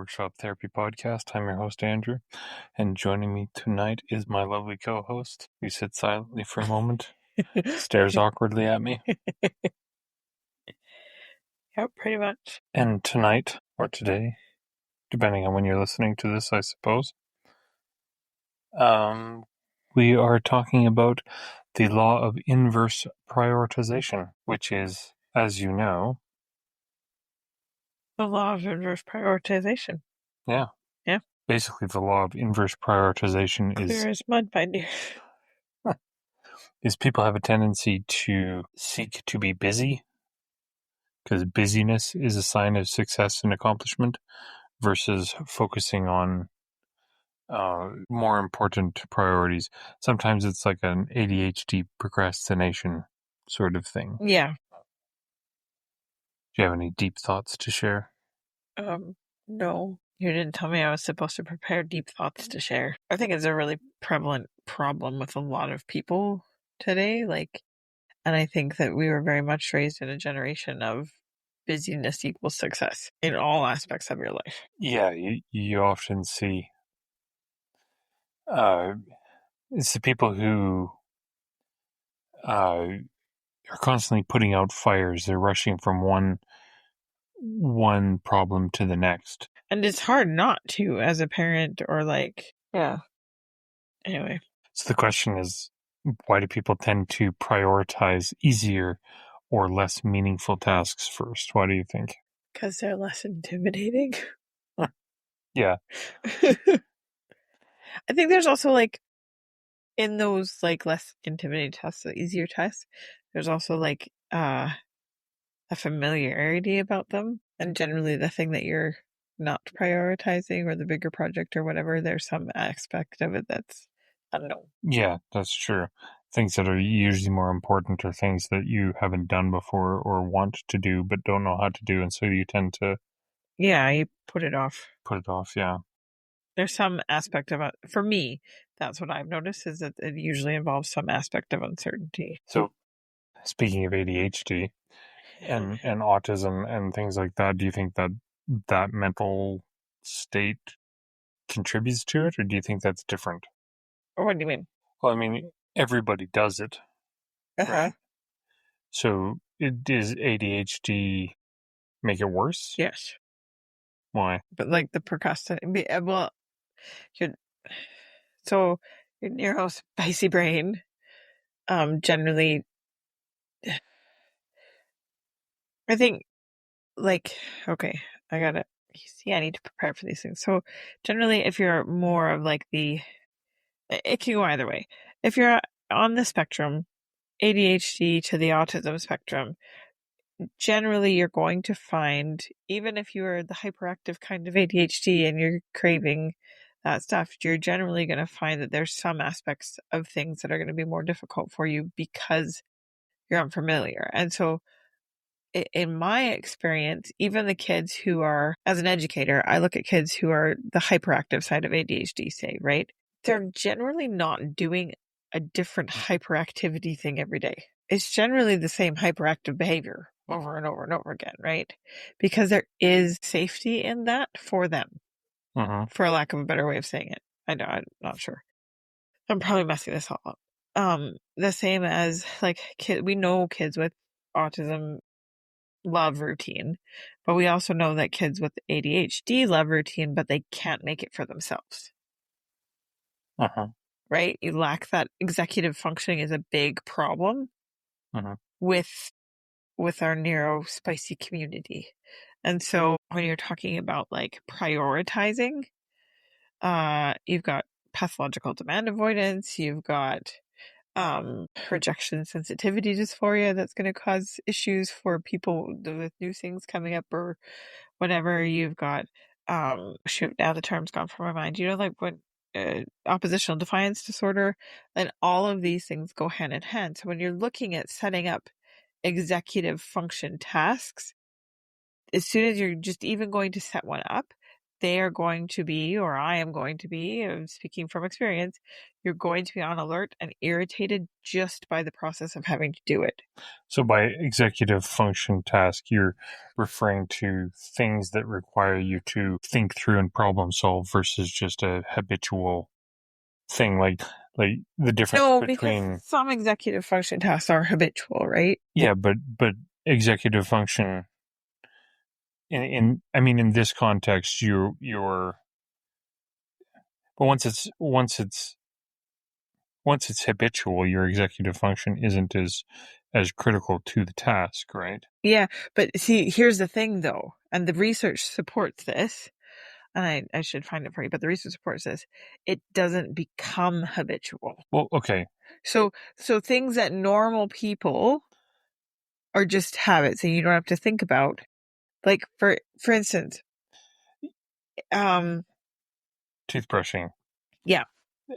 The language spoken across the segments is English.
Workshop Therapy Podcast. I'm your host, Andrew, and joining me tonight is my lovely co-host, who sits silently for a moment, stares awkwardly at me. Yep, pretty much. And tonight, or today, depending on when you're listening to this, I suppose, we are talking about the law of inverse prioritization, which is, as you know, The law of inverse prioritization. Yeah. Basically, the law of inverse prioritization Clear as mud, my dear. is people have a tendency to seek to be busy, because busyness is a sign of success and accomplishment, versus focusing on more important priorities. Sometimes it's like an ADHD procrastination sort of thing. Yeah. Do you have any deep thoughts to share? No. You didn't tell me I was supposed to prepare deep thoughts to share. I think it's a really prevalent problem with a lot of people today. And I think that we were very much raised in a generation of busyness equals success in all aspects of your life. Yeah, you often see it's the people who are constantly putting out fires. They're rushing from one problem to the next. And it's hard not to as a parent or yeah. Anyway. So the question is, why do people tend to prioritize easier or less meaningful tasks first? Why do you think? Because they're less intimidating. Yeah. I think there's also in those less intimidating tests, the easier tests, there's also a familiarity about them. And generally the thing that you're not prioritizing or the bigger project or whatever, there's some aspect of it that's unknown. Yeah, that's true. Things that are usually more important are things that you haven't done before or want to do but don't know how to do, and so you tend to you put it off. Yeah. There's some aspect of it. For me, that's what I've noticed, is that it usually involves some aspect of uncertainty. So, speaking of ADHD and autism and things like that, do you think that mental state contributes to it, or do you think that's different? Or what do you mean? Well, I mean, everybody does it. Right? So, does ADHD make it worse? Yes. Why? But the procrastination, well, so your neurospicy brain, generally, I think, okay, I need to prepare for these things. So generally, if you're more of it can go either way. If you're on the spectrum, ADHD to the autism spectrum, generally you're going to find, even if you're the hyperactive kind of ADHD and you're craving that stuff, you're generally going to find that there's some aspects of things that are going to be more difficult for you because you're unfamiliar. And so in my experience, even the kids who are, as an educator, I look at kids who are the hyperactive side of ADHD, say, right? They're generally not doing a different hyperactivity thing every day. It's generally the same hyperactive behavior over and over and over again, right? Because there is safety in that for them, for lack of a better way of saying it. I'm not sure. I'm probably messing this all up. The same as we know kids with autism love routine, but we also know that kids with ADHD love routine, but they can't make it for themselves. Right? You lack that executive functioning is a big problem with our neurospicy community. And so when you're talking about prioritizing, you've got pathological demand avoidance, you've got rejection sensitivity dysphoria that's going to cause issues for people with new things coming up or whatever. You've got now the term's gone from my mind, when oppositional defiance disorder, and all of these things go hand in hand. So when you're looking at setting up executive function tasks, as soon as you're just even going to set one up, they are going to be, or I am going to be, speaking from experience, you're going to be on alert and irritated just by the process of having to do it. So by executive function task, you're referring to things that require you to think through and problem solve versus just a habitual thing, like the difference No, because between some executive function tasks are habitual, right? yeah, but executive function in I mean in this context you're but once it's habitual, your executive function isn't as critical to the task, right? Yeah, but see, here's the thing though, and the research supports this, and I should find it for you, but the research supports this. It doesn't become habitual. Well, okay. So things that normal people are just habits and you don't have to think about. Like for instance, Toothbrushing. yeah,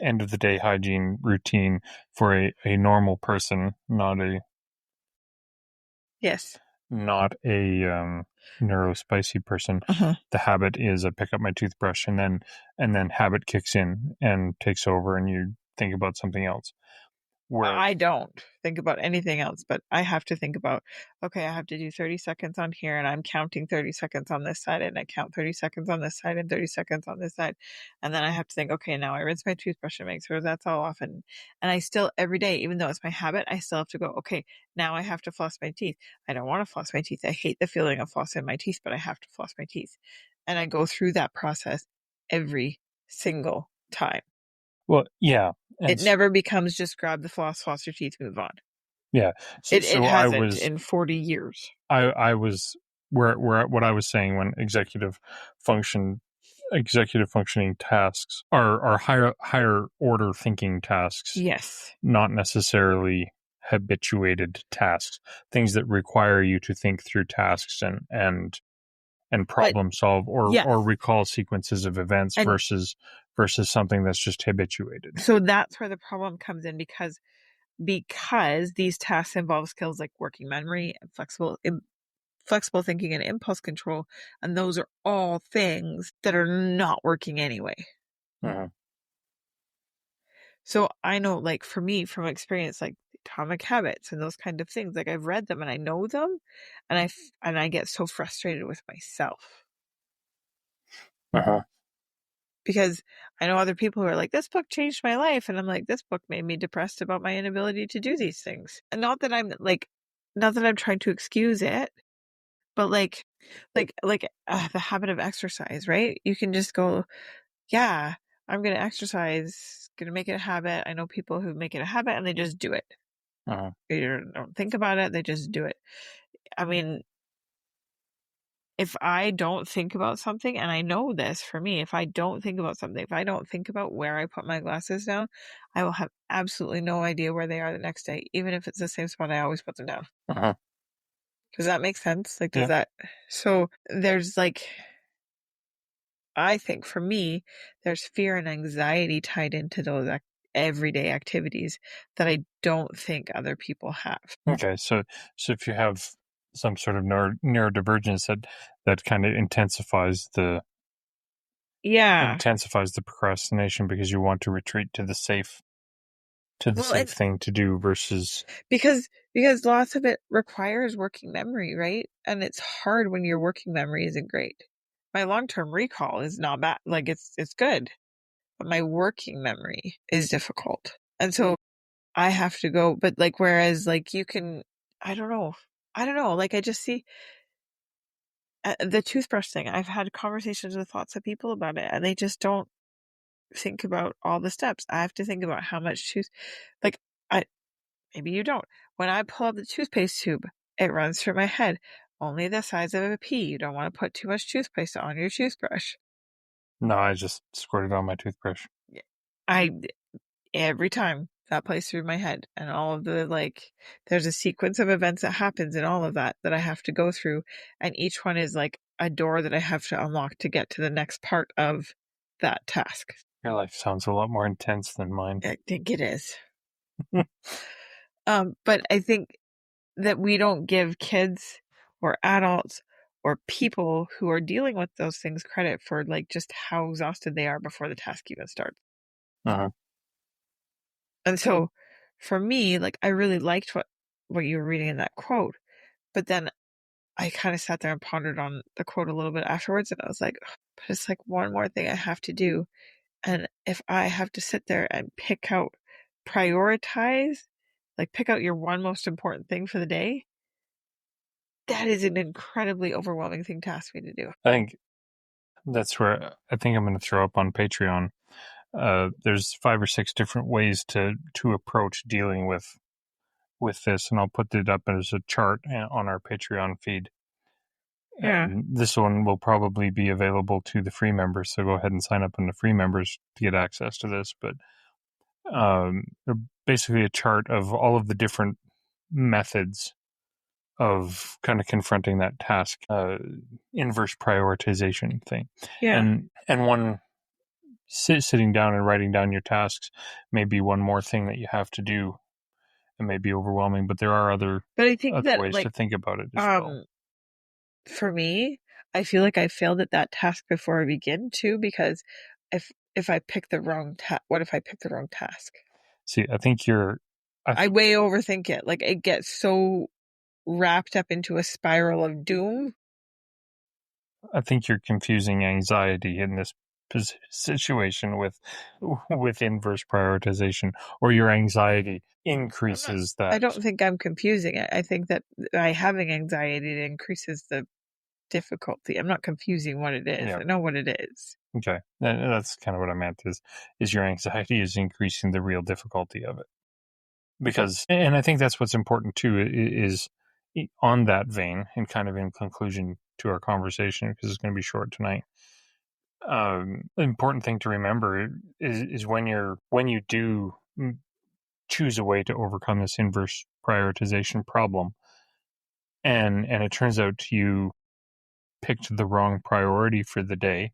End of the day hygiene routine for a normal person, yes. not a neurospicy person. Uh-huh. The habit is I pick up my toothbrush and then habit kicks in and takes over and you think about something else. Whereas I don't think about anything else, but I have to think about, okay, I have to do 30 seconds on here and I'm counting 30 seconds on this side and I count 30 seconds on this side and 30 seconds on this side. And then I have to think, okay, now I rinse my toothbrush and make sure that's all off. And I still, every day, even though it's my habit, I still have to go, okay, now I have to floss my teeth. I don't want to floss my teeth. I hate the feeling of flossing my teeth, but I have to floss my teeth. And I go through that process every single time. well, yeah, It never becomes just grab the floss your teeth, move on. yeah. It So hasn't in 40 years. I was where what I was saying when executive functioning tasks are higher order thinking tasks, Yes. not necessarily habituated tasks, things that require you to think through tasks and problem solve yes. or recall sequences of events And versus something that's just habituated. so that's where the problem comes in because these tasks involve skills like working memory and flexible thinking and impulse control, and those are all things that are not working anyway. Uh-huh. So I know, like for me, from experience, like Atomic Habits and those kind of things, like I've read them and I know them, and I get so frustrated with myself. Uh-huh. Because I know other people who are like, this book changed my life. And I'm like, this book made me depressed about my inability to do these things. And not that I'm trying to excuse it, but the habit of exercise, right? You can just go, yeah, I'm going to exercise, going to make it a habit. I know people who make it a habit and they just do it. Uh-huh. They don't think about it. They just do it. I mean, if I don't think about something, and I know this for me, if I don't think about something, if I don't think about where I put my glasses down, I will have absolutely no idea where they are the next day, even if it's the same spot I always put them down. Uh-huh. Does that make sense? Like, does Yeah. that? So there's I think for me, there's fear and anxiety tied into those everyday activities that I don't think other people have. Okay, so if you have some sort of neurodivergence that kind of intensifies the procrastination because you want to retreat to the safe thing to do versus because lots of it requires working memory, right? And it's hard when your working memory isn't great. My long-term recall is not bad. Like it's good, but my working memory is difficult. And so I have to go, but whereas you can, I don't know. Like I just see the toothbrush thing. I've had conversations with lots of people about it and they just don't think about all the steps. I have to think about how much maybe you don't. When I pull up the toothpaste tube, it runs through my head. Only the size of a pea. You don't want to put too much toothpaste on your toothbrush. no, I just squirted on my toothbrush. Every time that plays through my head and all of the there's a sequence of events that happens in all of that I have to go through. And each one is like a door that I have to unlock to get to the next part of that task. Your life sounds a lot more intense than mine. I think it is. But I think that we don't give kids or adults or people who are dealing with those things credit for like just how exhausted they are before the task even starts. Uh-huh. And so for me, like I really liked what you were reading in that quote, but then I kind of sat there and pondered on the quote a little bit afterwards, and I was like, "Ugh, but it's like one more thing I have to do. And if I have to sit there and prioritize, like pick out your one most important thing for the day, that is an incredibly overwhelming thing to ask me to do." I think that's where I think I'm going to throw up on Patreon. There's 5 or 6 different ways to approach dealing with this, and I'll put it up as a chart on our Patreon feed. Yeah. And this one will probably be available to the free members, so go ahead and sign up on the free members to get access to this. But basically a chart of all of the different methods of kind of confronting that task, inverse prioritization thing. Yeah. And one sitting down and writing down your tasks may be one more thing that you have to do. It may be overwhelming, but there are other But I think that ways like to think about it as well. for me, I feel like I failed at that task before I begin too, because if I pick the wrong what if I pick the wrong task? See, I think I way overthink it. Like it gets so wrapped up into a spiral of doom. I think you're confusing anxiety in this situation with inverse prioritization, or your anxiety increases I that. don't think I'm confusing it. I think that by having anxiety, it increases the difficulty. I'm not confusing what it is. Yeah. I know what it is. Okay, that's kind of what I meant. Is your anxiety is increasing the real difficulty of it? Because, and I think that's what's important too. Is on that vein, and kind of in conclusion to our conversation, because it's going to be short tonight. Important thing to remember is when you do choose a way to overcome this inverse prioritization problem, and it turns out you picked the wrong priority for the day.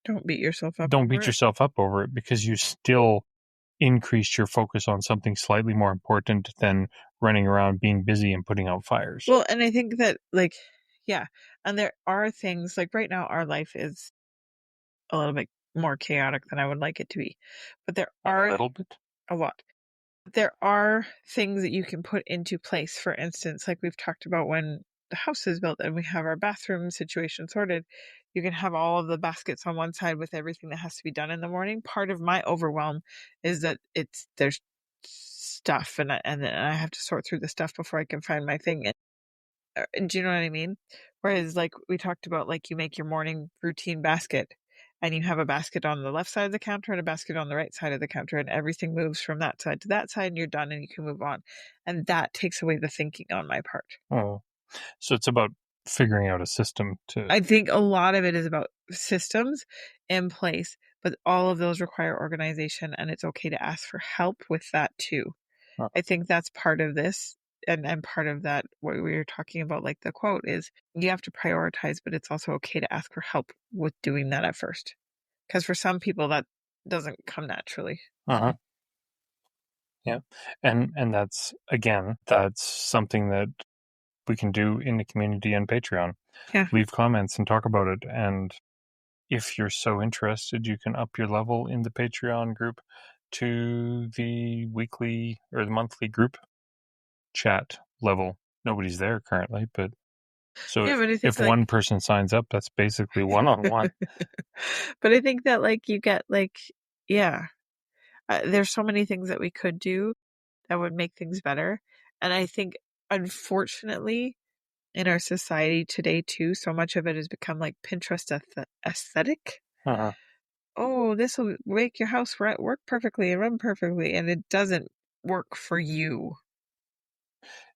Don't beat yourself up. Don't beat yourself up over it, because you still increased your focus on something slightly more important than running around being busy and putting out fires. Well, and I think that like, yeah, and there are things like right now our life is a little bit more chaotic than I would like it to be, but there are A little bit. a lot. There are things that you can put into place. For instance, like we've talked about when the house is built and we have our bathroom situation sorted, you can have all of the baskets on one side with everything that has to be done in the morning. Part of my overwhelm is that there's stuff and then I have to sort through the stuff before I can find my thing. Do you know what I mean? Whereas like we talked about, like you make your morning routine basket and you have a basket on the left side of the counter and a basket on the right side of the counter, and everything moves from that side to that side and you're done and you can move on. And that takes away the thinking on my part. Oh, so it's about figuring out a system to. I think a lot of it is about systems in place, but all of those require organization, and it's okay to ask for help with that too. I think that's part of this. And part of that, what we were talking about, like the quote, is you have to prioritize, but it's also okay to ask for help with doing that at first. Because for some people, that doesn't come naturally. Uh-huh. Yeah. And that's, again, that's something that we can do in the community and Patreon. Yeah. Leave comments and talk about it. And if you're so interested, you can up your level in the Patreon group to the weekly or the monthly group chat level. Nobody's there currently, but so Yeah, but I think if one person signs up, that's basically one-on-one. But I think that like you get like, yeah, there's so many things that we could do that would make things better. And I think, unfortunately, in our society today too, so much of it has become like Pinterest aesthetic. Uh-huh. Oh, this will make your house work perfectly and run perfectly, and it doesn't work for you.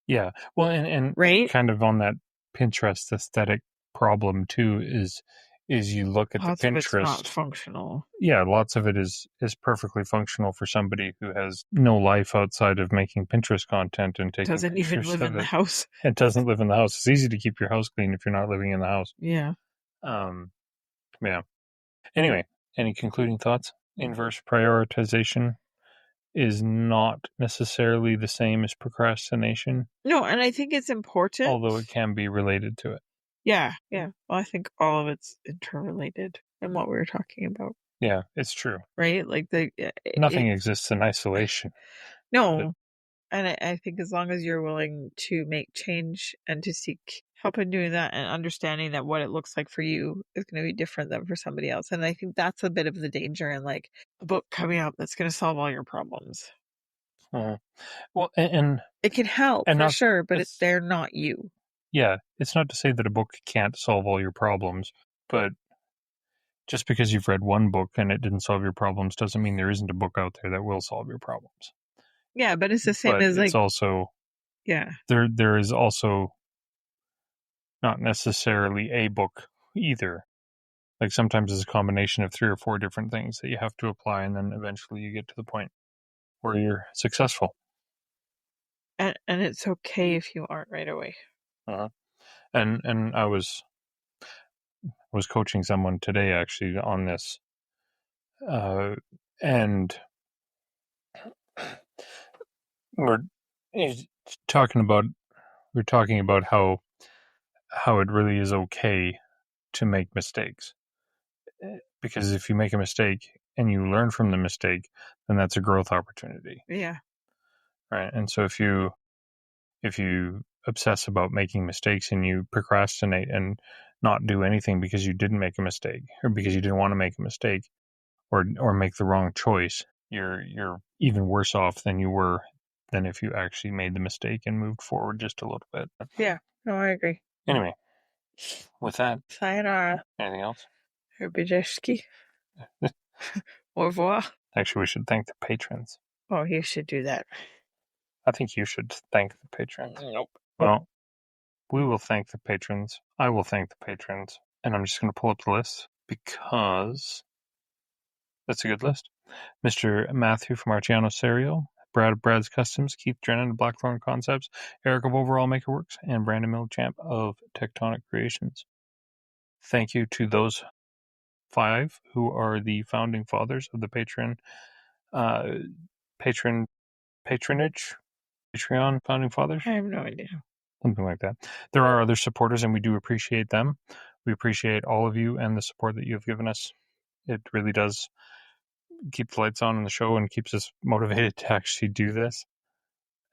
Yeah. Well, and Right? kind of on that Pinterest aesthetic problem too is you look at Lots the of it's not Pinterest. functional. Yeah, lots of it is perfectly functional for somebody who has no life outside of making Pinterest content and taking Doesn't even pictures live of in the it. house. It doesn't live in the house. It's easy to keep your house clean if you're not living in the house. Yeah. Yeah. Anyway, any concluding thoughts? Inverse prioritization is not necessarily the same as procrastination, No, and I think it's important. although it can be related to it. Yeah. Well, I think all of it's interrelated in what we were talking about, Yeah, it's true. right? Like Nothing exists in isolation. no. And I think as long as you're willing to make change and to seek help in doing that and understanding that what it looks like for you is going to be different than for somebody else. And I think that's a bit of the danger in like a book coming out that's going to solve all your problems. Well, and It can help for not sure, but it's they're not you. yeah, it's not to say that a book can't solve all your problems, but just because you've read one book and it didn't solve your problems doesn't mean there isn't a book out there that will solve your problems. Yeah, but it's the same But as it's like, also yeah. there is also not necessarily a book either. Like sometimes it's a combination of 3 or 4 different things that you have to apply, and then eventually you get to the point where you're successful. And it's okay if you aren't right away. Uh-huh. And I was coaching someone today actually on this, and we're he's talking about we're talking about how it really is okay to make mistakes, because if you make a mistake and you learn from the mistake, then that's a growth opportunity, Yeah. right? And so if you obsess about making mistakes and you procrastinate and not do anything because you didn't make a mistake or because you didn't want to make a mistake or make the wrong choice, you're even worse off than you were than if you actually made the mistake and moved forward just a little bit. Yeah. No, I agree. Anyway, with that, Sayonara. anything else? Herbijeski. Au revoir. Actually, we should thank the patrons. Oh, you should do that. I think you should thank the patrons. Nope. Well, we will thank the patrons. I will thank the patrons. And I'm just going to pull up the list because that's a good list. Mr. Matthew from Arciano Serio, Brad of Brad's Customs, Keith Drennan of Blackthorn Concepts, Eric of Overall Makerworks, and Brandon Milchamp of Tectonic Creations. Thank you to those 5 who are the founding fathers of the patronage, Patreon founding fathers. I have no idea. Something like that. There are other supporters, and we do appreciate them. We appreciate all of you and the support that you have given us. It really does keep the lights on in the show and keeps us motivated to actually do this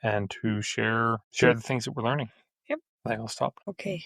and to share the things that we're learning. Yep. I think I'll stop. Okay.